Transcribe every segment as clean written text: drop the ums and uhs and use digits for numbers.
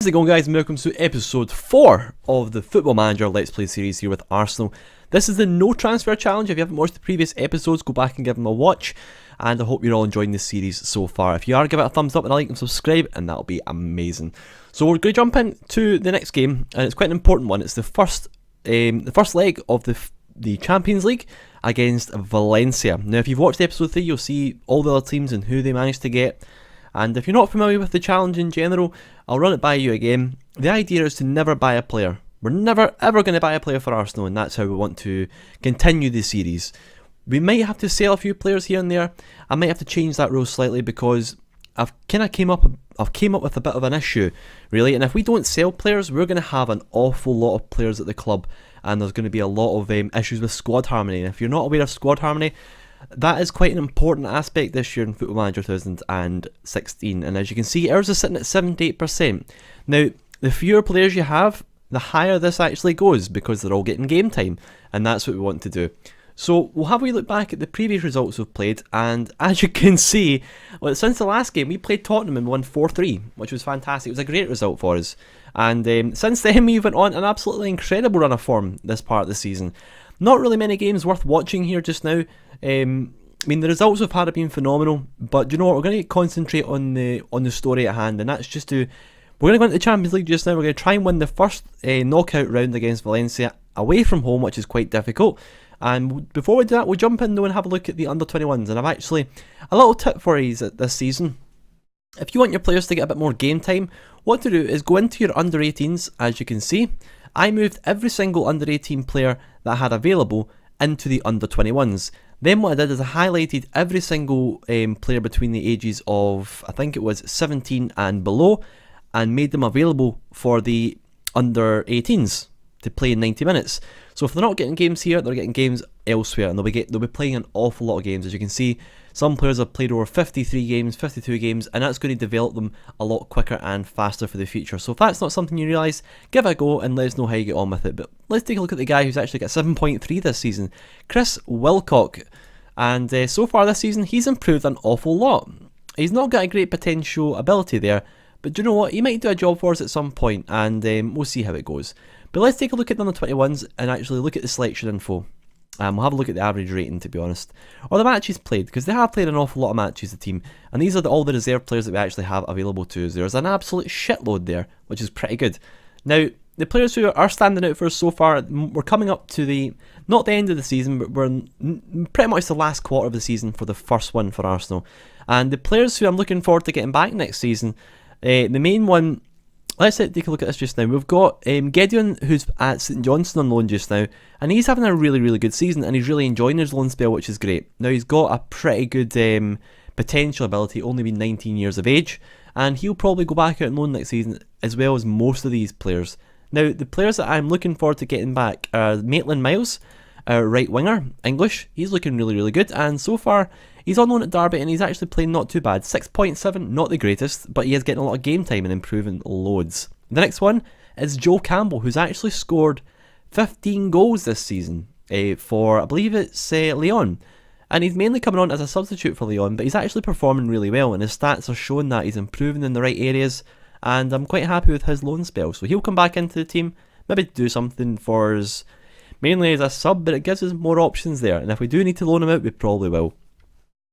How's it going, guys, and welcome to episode 4 of the Football Manager Let's Play series here with Arsenal. This is the no transfer challenge. If you haven't watched the previous episodes, go back and give them a watch, and I hope you're all enjoying this series so far. If you are, give it a thumbs up and a like and subscribe, and that'll be amazing. So we're going to jump into the next game, and it's quite an important one. It's the first leg of the Champions League against Valencia. Now, if you've watched episode 3, you'll see all the other teams and who they managed to get. And if you're not familiar with the challenge in general, I'll run it by you again. The idea is to never buy a player. We're never ever going to buy a player for Arsenal, and that's how we want to continue the series. We might have to sell a few players here and there. I might have to change that rule slightly because I've came up with a bit of an issue, really. And if we don't sell players, we're going to have an awful lot of players at the club, and there's going to be a lot of issues with squad harmony. And if you're not aware of squad harmony, that is quite an important aspect this year in Football Manager 2016, and as you can see, ours is sitting at 78%. Now, the fewer players you have, the higher this actually goes, because they're all getting game time, and that's what we want to do. So we'll have a look back at the previous results we've played, and as you can see, well, since the last game we played Tottenham and won 4-3, which was fantastic. It was a great result for us, and since then we went on an absolutely incredible run of form this part of the season. Not really many games worth watching here just now. I mean, the results we've had have been phenomenal, but you know what, we're going to concentrate on the story at hand, and that's just we're going to go into the Champions League just now. We're going to try and win the first knockout round against Valencia away from home, which is quite difficult. And before we do that, we'll jump in though and have a look at the under-21s, and I've actually a little tip for you this season. If you want your players to get a bit more game time, what to do is go into your under-18s. As you can see, I moved every single under-18 player that I had available into the under-21s. Then what I did is I highlighted every single player between the ages of, I think it was 17 and below, and made them available for the under-18s to play in 90 minutes. So if they're not getting games here, they're getting games elsewhere, and they'll be playing an awful lot of games. As you can see, some players have played over 53 games, 52 games, and that's going to develop them a lot quicker and faster for the future. So if that's not something you realise, give it a go and let us know how you get on with it. But let's take a look at the guy who's actually got 7.3 this season, Chris Wilcock. And so far this season, he's improved an awful lot. He's not got a great potential ability there, but you know what, he might do a job for us at some point, and we'll see how it goes. But let's take a look at the under-21s and actually look at the selection info. We'll have a look at the average rating, to be honest, or the matches played, because they have played an awful lot of matches, the team, and these are all the reserve players that we actually have available to us. There's an absolute shitload there, which is pretty good. Now, the players who are standing out for us so far, we're coming up to not the end of the season, but we're pretty much the last quarter of the season for the first one for Arsenal. And the players who I'm looking forward to getting back next season, the main one, let's take a look at this just now. We've got Gideon, who's at St Johnstone on loan just now, and he's having a really, really good season, and he's really enjoying his loan spell, which is great. Now, he's got a pretty good potential ability, only being 19 years of age, and he'll probably go back out on loan next season, as well as most of these players. Now, the players that I'm looking forward to getting back are Maitland-Niles, our right winger, English. He's looking really, really good, and so far, he's on loan at Derby, and he's actually playing not too bad. 6.7, not the greatest, but he is getting a lot of game time and improving loads. The next one is Joe Campbell, who's actually scored 15 goals this season for, I believe it's Lyon. And he's mainly coming on as a substitute for Lyon, but he's actually performing really well, and his stats are showing that he's improving in the right areas, and I'm quite happy with his loan spell. So he'll come back into the team, maybe do something for us, mainly as a sub, but it gives us more options there, and if we do need to loan him out, we probably will.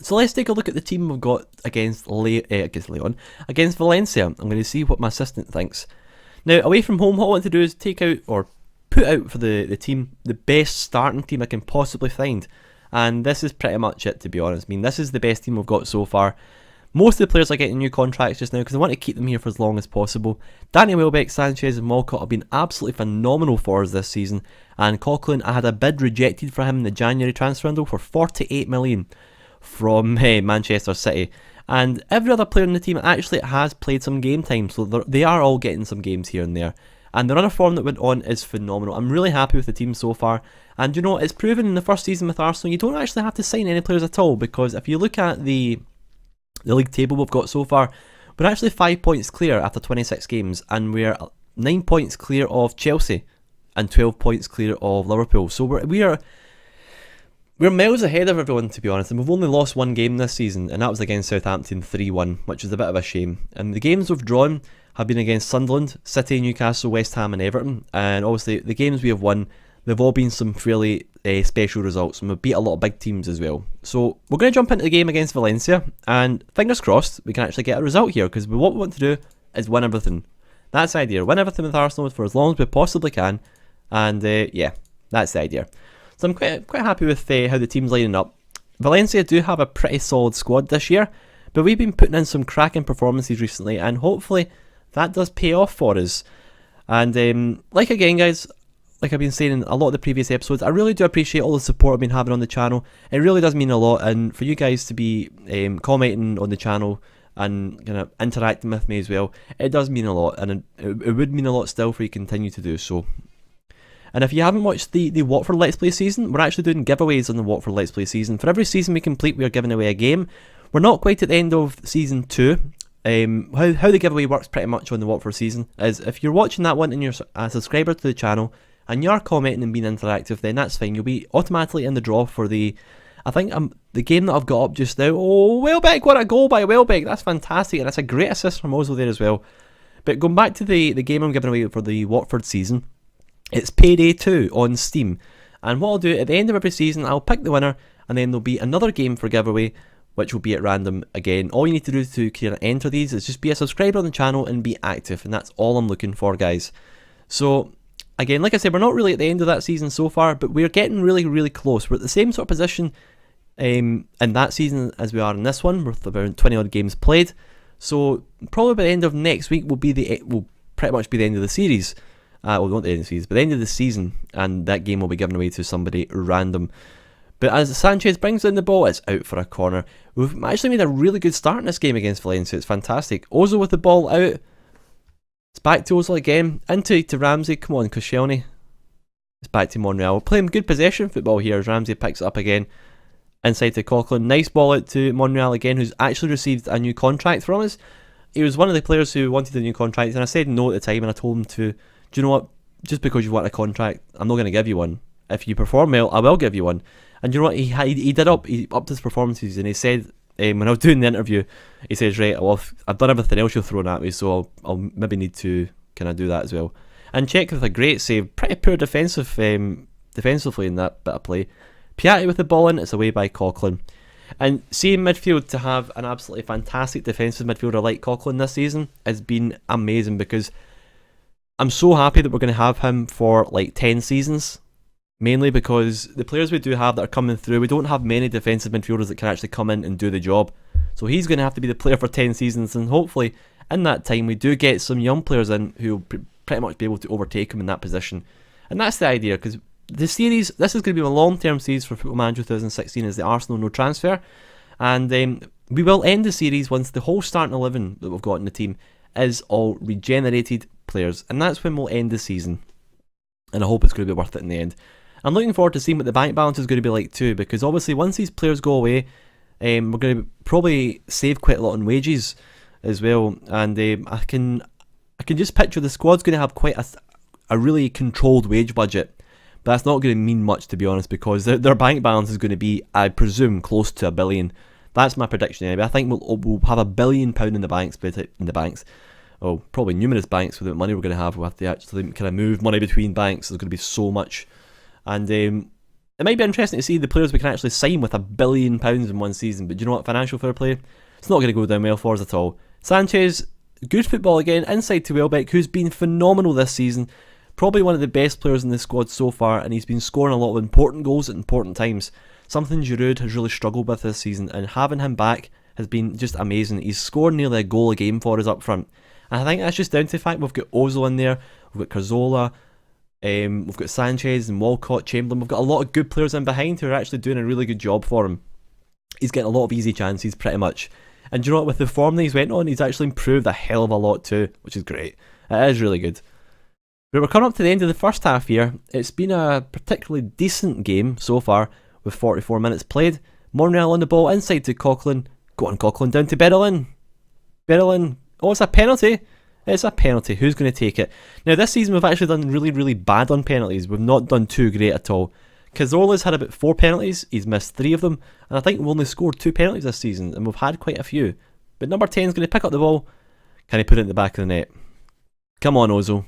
So let's take a look at the team we've got against Valencia. I'm going to see what my assistant thinks. Now, away from home, what I want to do is take out, or put out for the team, the best starting team I can possibly find. And this is pretty much it, to be honest. I mean, this is the best team we've got so far. Most of the players are getting new contracts just now because I want to keep them here for as long as possible. Danny Welbeck, Sanchez and Walcott have been absolutely phenomenal for us this season. And Coughlin, I had a bid rejected for him in the January transfer window for 48 million from Manchester City. And every other player in the team actually has played some game time, so they are all getting some games here and there. And the run of form that went on is phenomenal. I'm really happy with the team so far. And you know, it's proven in the first season with Arsenal, you don't actually have to sign any players at all, because if you look at the league table we've got so far, we're actually 5 points clear after 26 games, and we're 9 points clear of Chelsea and 12 points clear of Liverpool. So we're miles ahead of everyone, to be honest, and we've only lost one game this season, and that was against Southampton 3-1, which is a bit of a shame. And the games we've drawn have been against Sunderland, City, Newcastle, West Ham and Everton. And obviously the games we have won, they've all been some fairly special results, and we've beat a lot of big teams as well. So we're going to jump into the game against Valencia, and fingers crossed we can actually get a result here, because what we want to do is win everything. That's the idea. Win everything with Arsenal for as long as we possibly can. And yeah, that's the idea. So I'm quite happy with how the team's lining up. Valencia do have a pretty solid squad this year, but we've been putting in some cracking performances recently, and hopefully that does pay off for us. And like again guys, like I've been saying in a lot of the previous episodes, I really do appreciate all the support I've been having on the channel. It really does mean a lot, and for you guys to be commenting on the channel and kind of interacting with me as well, it does mean a lot, and it would mean a lot still for you to continue to do so. And if you haven't watched the Watford Let's Play season, we're actually doing giveaways on the Watford Let's Play season. For every season we complete, we are giving away a game. We're not quite at the end of season 2. How the giveaway works pretty much on the Watford season is if you're watching that one and you're a subscriber to the channel and you are commenting and being interactive, then that's fine. You'll be automatically in the draw for the game that I've got up just now. Oh, Welbeck, what a goal by Welbeck. That's fantastic, and that's a great assist from Ozil there as well. But going back to the game I'm giving away for the Watford season, it's Payday 2 on Steam. And what I'll do at the end of every season, I'll pick the winner, and then there'll be another game for giveaway, which will be at random again. All you need to do to kind of enter these is just be a subscriber on the channel and be active, and that's all I'm looking for, guys. So again, like I said, we're not really at the end of that season so far, but we're getting really, really close. We're at the same sort of position in that season as we are in this one, with about 20 odd games played. So probably by the end of next week will pretty much be the end of the series. Well, not the end of the series, but the end of the season, and that game will be given away to somebody random. But as Sanchez brings in the ball, it's out for a corner. We've actually made a really good start in this game against Valencia. It's fantastic. Ozil with the ball out. It's back to Ozil again. Into Ramsey. Come on, Koscielny. It's back to Monreal. We're playing good possession football here as Ramsey picks it up again. Inside to Coughlin. Nice ball out to Monreal again, who's actually received a new contract from us. He was one of the players who wanted a new contract, and I said no at the time, and I told him to, do you know what, just because you want a contract, I'm not going to give you one. If you perform well, I will give you one. And you know what, he upped his performances, and he said, when I was doing the interview, he says, right, well, I've done everything else you're throwing at me, so I'll maybe need to kind of do that as well. And Czech with a great save, pretty poor defensively in that bit of play. Piatti with the ball in, it's away by Coughlin. And seeing midfield to have an absolutely fantastic defensive midfielder like Coughlin this season has been amazing, because I'm so happy that we're going to have him for like 10 seasons. Mainly because the players we do have that are coming through, we don't have many defensive midfielders that can actually come in and do the job. So he's going to have to be the player for 10 seasons, and hopefully in that time we do get some young players in who will pretty much be able to overtake him in that position. And that's the idea, because the series, this is going to be a long-term series for Football Manager 2016 as the Arsenal no transfer. And we will end the series once the whole starting 11 that we've got in the team is all regenerated players. And that's when we'll end the season. And I hope it's going to be worth it in the end. I'm looking forward to seeing what the bank balance is going to be like too, because obviously once these players go away, we're going to probably save quite a lot on wages as well. And I can just picture the squad's going to have quite a really controlled wage budget. But that's not going to mean much, to be honest, because their bank balance is going to be, I presume, close to $1 billion. That's my prediction anyway. I think we'll have £1 billion in the banks. Oh, probably numerous banks with the money we're going to have. We'll have to actually kind of move money between banks. There's going to be so much. And it might be interesting to see the players we can actually sign with £1 billion in one season. But do you know what? Financial fair play, it's not going to go down well for us at all. Sanchez, good football again, inside to Welbeck, who's been phenomenal this season. Probably one of the best players in the squad so far, and he's been scoring a lot of important goals at important times. Something Giroud has really struggled with this season, and having him back has been just amazing. He's scored nearly a goal a game for us up front. And I think that's just down to the fact we've got Ozil in there, we've got Cazorla, we've got Sanchez and Walcott, Chamberlain. We've got a lot of good players in behind who are actually doing a really good job for him. He's getting a lot of easy chances pretty much. And do you know what, with the form that he's went on, he's actually improved a hell of a lot too, which is great. It is really good. But we're coming up to the end of the first half here. It's been a particularly decent game so far, with 44 minutes played. Monreal on the ball, inside to Coughlin. Go on Coughlin, down to Berlin. Berlin, oh, it's a penalty. It's a penalty. Who's going to take it? Now this season we've actually done really, really bad on penalties. We've not done too great at all. Cazorla's had about 4 penalties. He's missed 3 of them. And I think we've only scored 2 penalties this season, and we've had quite a few. But number 10 is going to pick up the ball. Can he put it in the back of the net? Come on, Ozil.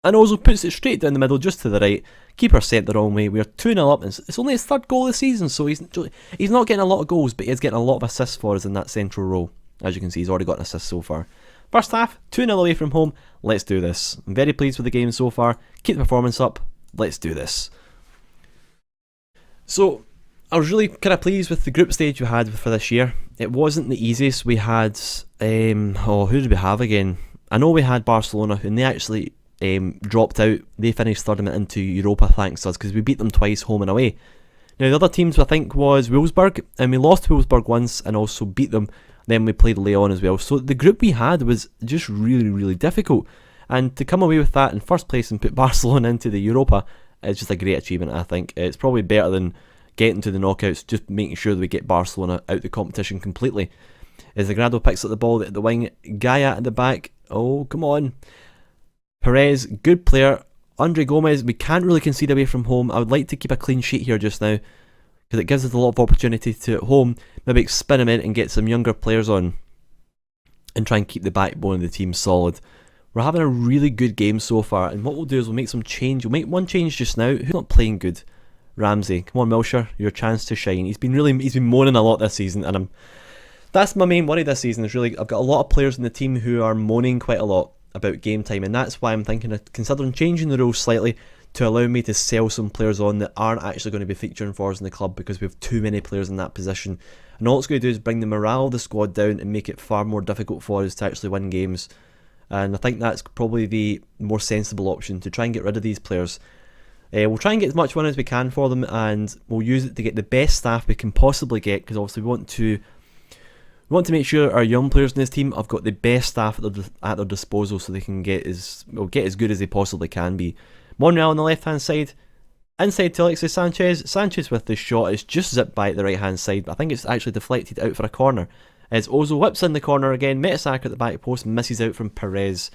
And Ozil puts it straight down the middle, just to the right. Keeper sent the wrong way. We're 2-0 up. It's only his third goal of the season, so he's not getting a lot of goals, but he's getting a lot of assists for us in that central role. As you can see, he's already got an assist so far. First half, 2-0 away from home. Let's do this. I'm very pleased with the game so far. Keep the performance up. Let's do this. So, I was really kind of pleased with the group stage we had for this year. It wasn't the easiest. We had, who did we have again? I know we had Barcelona, and they actually dropped out. They finished third into Europa thanks to us, because we beat them twice home and away. Now the other teams I think was Wolfsburg, and we lost Wolfsburg once and also beat them. Then we played Leon as well. So the group we had was just really, really difficult. And to come away with that in first place and put Barcelona into the Europa is just a great achievement, I think. It's probably better than getting to the knockouts, just making sure that we get Barcelona out the competition completely. As Agrado picks up the ball at the wing, Gaia at the back. Oh, come on. Perez, good player. Andre Gomez, we can't really concede away from home. I would like to keep a clean sheet here just now, because it gives us a lot of opportunity to, at home, maybe experiment and get some younger players on and try and keep the backbone of the team solid. We're having a really good game so far, and what we'll do is we'll make some change. We'll make one change just now. Who's not playing good? Ramsey. Come on, Wilshere, your chance to shine. He's been moaning a lot this season, and that's my main worry this season. Is really I've got a lot of players in the team who are moaning quite a lot about game time, and that's why I'm thinking of considering changing the rules slightly to allow me to sell some players on that aren't actually going to be featuring for us in the club, because we have too many players in that position, and all it's going to do is bring the morale of the squad down and make it far more difficult for us to actually win games. And I think that's probably the more sensible option, to try and get rid of these players. We'll try and get as much money as we can for them, and we'll use it to get the best staff we can possibly get, because obviously we want to make sure our young players in this team have got the best staff at their disposal, so they can get as good as they possibly can be. Monreal on the left hand side, inside to Alexis Sanchez. Sanchez with the shot is just zipped by at the right hand side, but I think it's actually deflected out for a corner. As Ozil whips in the corner again, Mertesacker at the back post, misses out from Perez.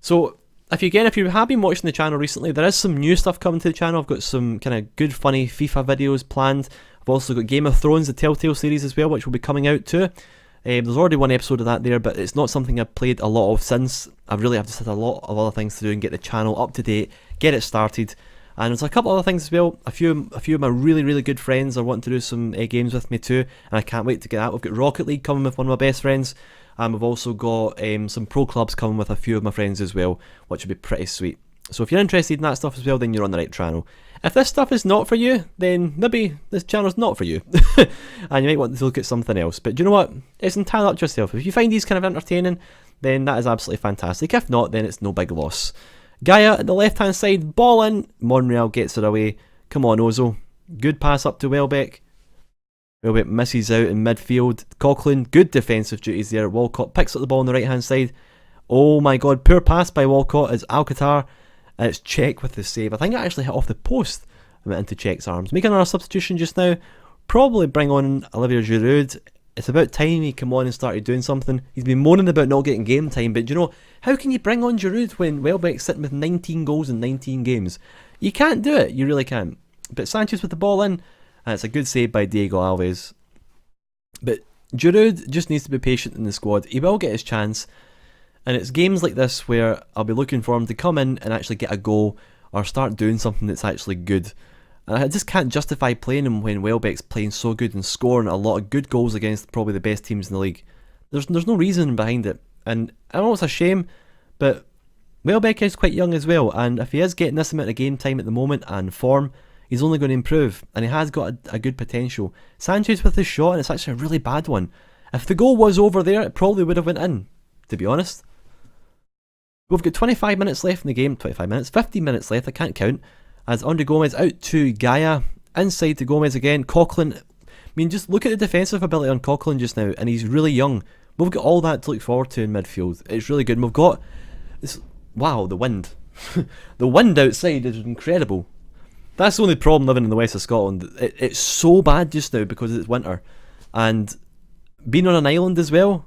So if you have been watching the channel recently, there is some new stuff coming to the channel. I've got some kind of good funny FIFA videos planned. I've also got Game of Thrones, the Telltale series as well, which will be coming out too. There's already one episode of that there, but it's not something I've played a lot of since. I really have just had a lot of other things to do and get the channel up to date, get it started. And there's a couple other things as well. A few of my really, really good friends are wanting to do some games with me too, and I can't wait to get that. We've got Rocket League coming with one of my best friends, and we've also got some pro clubs coming with a few of my friends as well, which would be pretty sweet. So if you're interested in that stuff as well, then you're on the right channel. If this stuff is not for you, then maybe this channel's not for you, and you might want to look at something else. But do you know what? It's entirely up to yourself. If you find these kind of entertaining, then that is absolutely fantastic. If not, then it's no big loss. Gaia at the left hand side, ball in. Monreal gets it away. Come on, Ozil. Good pass up to Welbeck. Welbeck misses out in midfield. Coughlin, good defensive duties there. Walcott picks up the ball on the right hand side. Oh my god, poor pass by Walcott as Alcatar. And it's Cech with the save. I think it actually hit off the post and went into Cech's arms. Making another substitution just now. Probably bring on Olivier Giroud. It's about time he came on and started doing something. He's been moaning about not getting game time, but you know, how can you bring on Giroud when Welbeck's sitting with 19 goals in 19 games? You can't do it, you really can't. But Sanchez with the ball in, and it's a good save by Diego Alves. But Giroud just needs to be patient in the squad. He will get his chance, and it's games like this where I'll be looking for him to come in and actually get a goal or start doing something that's actually good. And I just can't justify playing him when Welbeck's playing so good and scoring a lot of good goals against probably the best teams in the league. There's no reason behind it. And I know it's a shame, but Welbeck is quite young as well, and if he is getting this amount of game time at the moment and form, he's only going to improve, and he has got a good potential. Sanchez with his shot, and it's actually a really bad one. If the goal was over there, it probably would have went in, to be honest. We've got 25 minutes left in the game, 15 minutes left, I can't count, as Andre Gomez out to Gaia, inside to Gomez again. Coughlin, I mean, just look at the defensive ability on Coughlin just now, and he's really young. We've got all that to look forward to in midfield. It's really good, and we've got this. Wow, the wind. The wind outside is incredible. That's the only problem living in the west of Scotland. It's so bad just now because it's winter, and being on an island as well.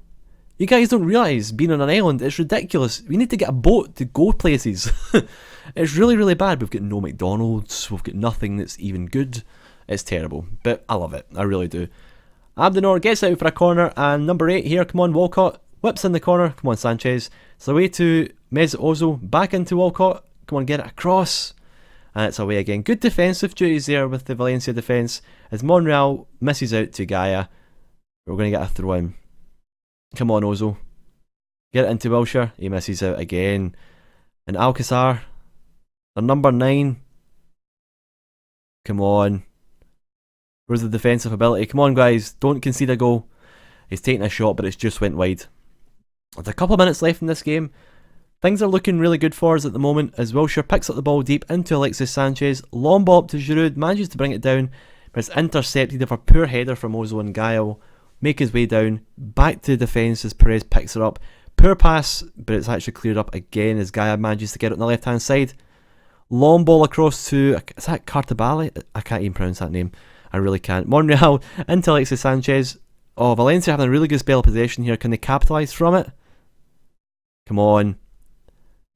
You guys don't realise being on an island, it's ridiculous. We need to get a boat to go places. It's really, really bad. We've got no McDonald's, we've got nothing that's even good. It's terrible, but I love it, I really do. Abdenor gets out for a corner, and number 8 here, come on Walcott. Whips in the corner. Come on, Sanchez. It's away to Mesut Ozil. Back into Walcott. Come on, get it across. And it's away again. Good defensive duties there with the Valencia defence. As Monreal misses out to Gaia. We're going to get a throw in. Come on, Ozil. Get it into Wilshere. He misses out again. And Alcazar. The number 9. Come on. Where's the defensive ability? Come on, guys. Don't concede a goal. He's taking a shot, but it's just went wide. There's a couple of minutes left in this game. Things are looking really good for us at the moment as Wilshere picks up the ball deep into Alexis Sanchez. Long ball up to Giroud. Manages to bring it down, but it's intercepted with a poor header from Ozil and Gaia. Make his way down. Back to defence as Perez picks it up. Poor pass, but it's actually cleared up again as Gaia manages to get it on the left hand side. Long ball across to, is that Cartabali? I can't even pronounce that name. I really can't. Monreal into Alexis Sanchez. Oh, Valencia having a really good spell of possession here. Can they capitalise from it? Come on.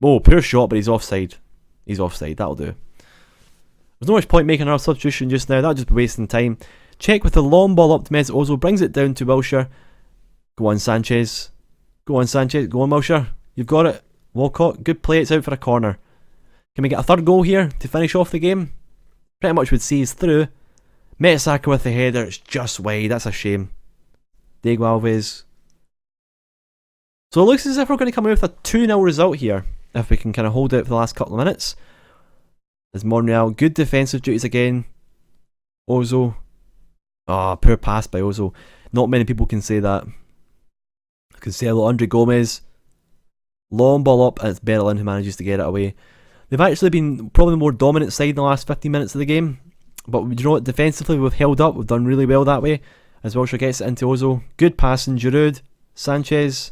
Oh, poor shot, but he's offside. He's offside, that'll do. There's no much point making another substitution just now. That'll just be wasting time. Check with the long ball up to Mesut Ozil. Brings it down to Wilshere. Go on, Sanchez. Go on, Sanchez. Go on, Wilshere. You've got it. Walcott. Good play. It's out for a corner. Can we get a third goal here to finish off the game? Pretty much would see us through. Mertesacker with the header. It's just wide. That's a shame. Diego Alves. So it looks as if we're going to come away with a 2-0 result here. If we can kind of hold it for the last couple of minutes. There's Monreal. Good defensive duties again. Ozil. Ah, poor pass by Ozil. Not many people can say that. Cancelo, Andre Gomez. Long ball up, and it's Berlin who manages to get it away. They've actually been probably the more dominant side in the last 15 minutes of the game. But you know what? Defensively, we've held up. We've done really well that way. As Wilshere gets it into Ozil. Good passing. Giroud. Sanchez.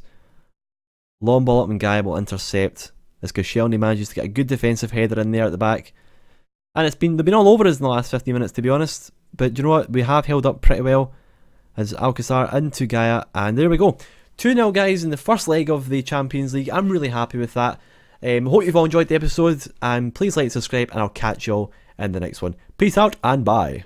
Long ball up and Gaia will intercept. As Koscielny manages to get a good defensive header in there at the back. And they've been all over us in the last 15 minutes, to be honest. But you know what? We have held up pretty well. As Alcazar into Gaia. And there we go. 2-0 guys in the first leg of the Champions League. I'm really happy with that. Hope you've all enjoyed the episode. And please like and subscribe. And I'll catch you all in the next one. Peace out and bye.